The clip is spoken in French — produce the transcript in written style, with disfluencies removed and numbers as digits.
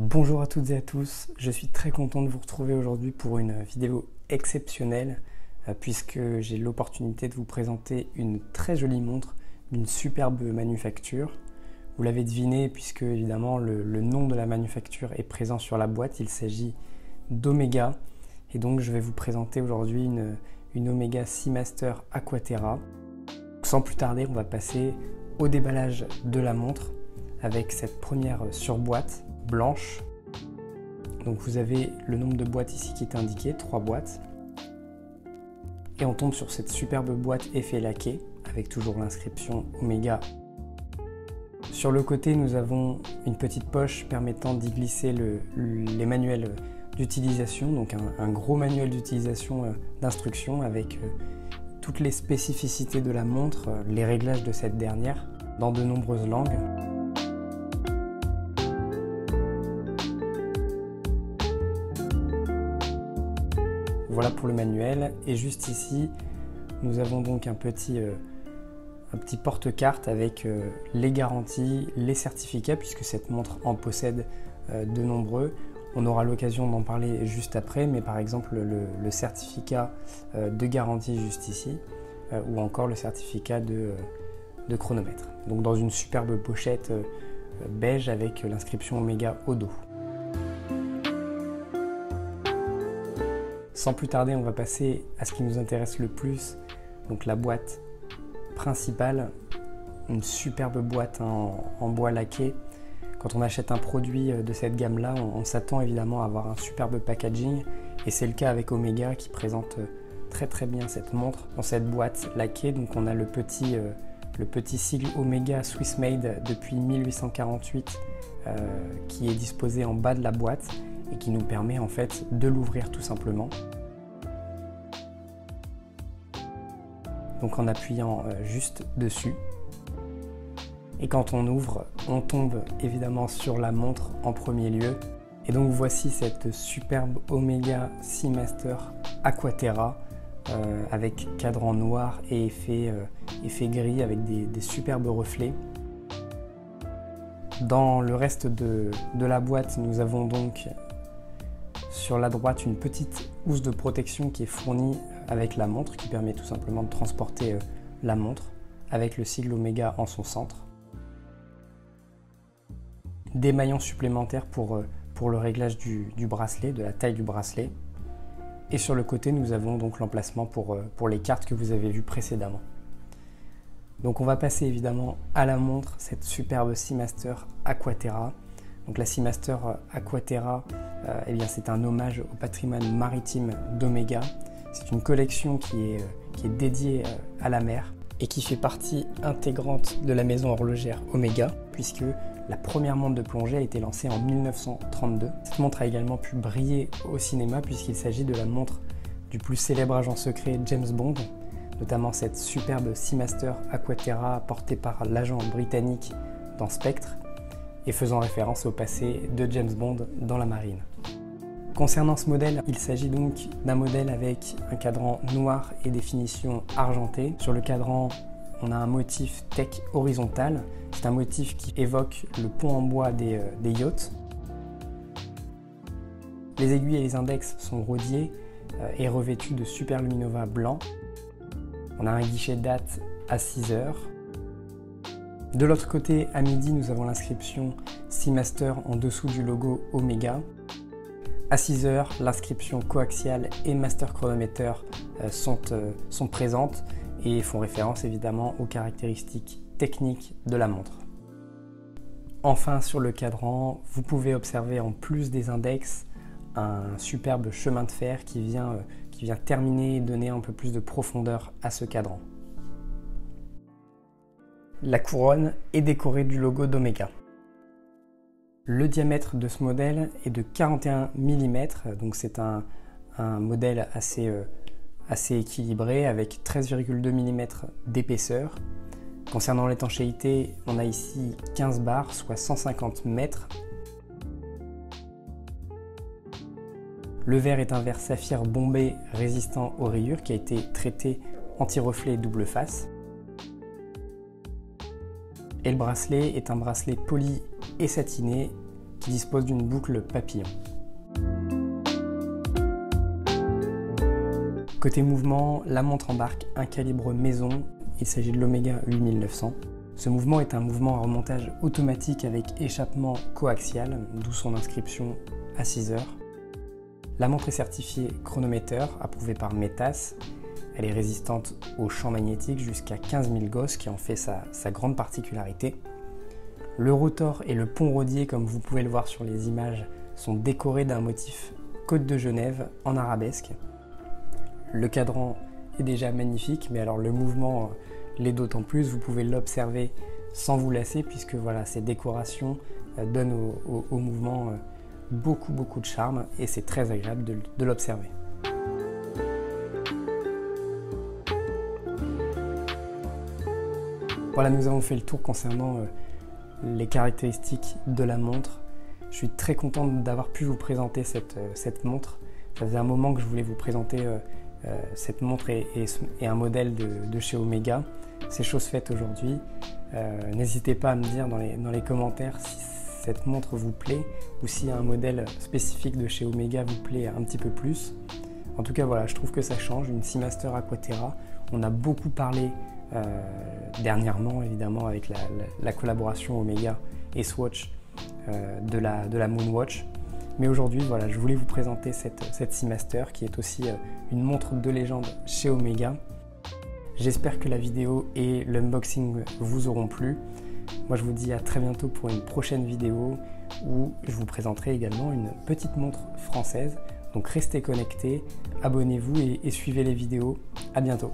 Bonjour à toutes et à tous, je suis très content de vous retrouver aujourd'hui pour une vidéo exceptionnelle puisque j'ai l'opportunité de vous présenter une très jolie montre d'une superbe manufacture. Vous l'avez deviné puisque évidemment le nom de la manufacture est présent sur la boîte, il s'agit d'Omega et donc je vais vous présenter aujourd'hui une Omega Seamaster Aquaterra. Sans plus tarder, on va passer au déballage de la montre avec cette première surboîte blanche. Donc vous avez le nombre de boîtes ici qui est indiqué, 3 boîtes. Et on tombe sur cette superbe boîte effet laqué avec toujours l'inscription Omega. Sur le côté, nous avons une petite poche permettant d'y glisser les manuels d'utilisation, donc un gros manuel d'utilisation d'instructions avec toutes les spécificités de la montre, les réglages de cette dernière dans de nombreuses langues. Voilà pour le manuel, et juste ici nous avons donc un petit porte-carte avec les garanties, les certificats puisque cette montre en possède de nombreux. On aura l'occasion d'en parler juste après, mais par exemple le certificat de garantie juste ici ou encore le certificat de chronomètre. Donc dans une superbe pochette beige avec l'inscription Omega au dos. Sans plus tarder, on va passer à ce qui nous intéresse le plus, donc la boîte principale, une superbe boîte en bois laqué. Quand on achète un produit de cette gamme-là, on s'attend évidemment à avoir un superbe packaging, et c'est le cas avec Omega qui présente très bien cette montre dans cette boîte laquée. Donc on a le petit sigle Omega Swiss Made depuis 1848 qui est disposé en bas de la boîte et qui nous permet en fait de l'ouvrir tout simplement. Donc en appuyant juste dessus. Et quand on ouvre, on tombe évidemment sur la montre en premier lieu. Et donc voici cette superbe Omega Seamaster Aquaterra avec cadran noir et effet gris avec des superbes reflets. Dans le reste de la boîte, nous avons donc sur la droite une petite housse de protection qui est fournie avec la montre, qui permet tout simplement de transporter la montre avec le sigle Omega en son centre. Des maillons supplémentaires pour le réglage du bracelet, de la taille du bracelet. Et sur le côté, nous avons donc l'emplacement pour les cartes que vous avez vues précédemment. Donc on va passer évidemment à la montre, cette superbe Seamaster Aquaterra. Donc la Seamaster Aquaterra, eh bien c'est un hommage au patrimoine maritime d'Omega. C'est une collection qui est dédiée à la mer et qui fait partie intégrante de la maison horlogère Omega, puisque la première montre de plongée a été lancée en 1932. Cette montre a également pu briller au cinéma puisqu'il s'agit de la montre du plus célèbre agent secret James Bond, notamment cette superbe Seamaster Aquaterra portée par l'agent britannique dans Spectre et faisant référence au passé de James Bond dans la marine. Concernant ce modèle, il s'agit donc d'un modèle avec un cadran noir et des finitions argentées. Sur le cadran, on a un motif tech horizontal. C'est un motif qui évoque le pont en bois des yachts. Les aiguilles et les index sont rodiés et revêtus de superluminova blanc. On a un guichet date à 6 heures. De l'autre côté, à midi, nous avons l'inscription Seamaster en dessous du logo Omega. À 6 heures, l'inscription coaxiale et Master Chronometer sont présentes et font référence évidemment aux caractéristiques techniques de la montre. Enfin, sur le cadran, vous pouvez observer en plus des index un superbe chemin de fer qui vient terminer et donner un peu plus de profondeur à ce cadran. La couronne est décorée du logo d'Omega. Le diamètre de ce modèle est de 41 mm, donc c'est un modèle assez équilibré avec 13,2 mm d'épaisseur. Concernant l'étanchéité, on a ici 15 bars, soit 150 mètres. Le verre est un verre saphir bombé résistant aux rayures qui a été traité anti-reflet double face. Et le bracelet est un bracelet poli et satiné qui dispose d'une boucle papillon. Côté mouvement, la montre embarque un calibre maison, il s'agit de l'Omega 8900. Ce mouvement est un mouvement à remontage automatique avec échappement coaxial, d'où son inscription à 6 heures. La montre est certifiée chronomètre, approuvée par METAS. Elle est résistante aux champs magnétiques jusqu'à 15 000 Gauss, qui en fait sa grande particularité. Le rotor et le pont rodier, comme vous pouvez le voir sur les images, sont décorés d'un motif Côte de Genève en arabesque. Le cadran est déjà magnifique, mais alors le mouvement l'est d'autant plus. Vous pouvez l'observer sans vous lasser, puisque voilà, ces décorations donnent au mouvement beaucoup de charme et c'est très agréable de l'observer. Voilà, nous avons fait le tour concernant les caractéristiques de la montre. Je suis très content d'avoir pu vous présenter cette montre. Ça faisait un moment que je voulais vous présenter cette montre et un modèle de chez Omega. C'est chose faite aujourd'hui. N'hésitez pas à me dire dans les commentaires si cette montre vous plaît ou si un modèle spécifique de chez Omega vous plaît un petit peu plus. En tout cas, voilà, je trouve que ça change. Une Seamaster Aquaterra. On a beaucoup parlé dernièrement, évidemment, avec la collaboration Omega et Swatch de la Moonwatch. Mais aujourd'hui, voilà, je voulais vous présenter cette Seamaster qui est aussi une montre de légende chez Omega. J'espère que la vidéo et l'unboxing vous auront plu. Moi, je vous dis à très bientôt pour une prochaine vidéo où je vous présenterai également une petite montre française. Donc restez connectés, abonnez-vous et suivez les vidéos. À bientôt.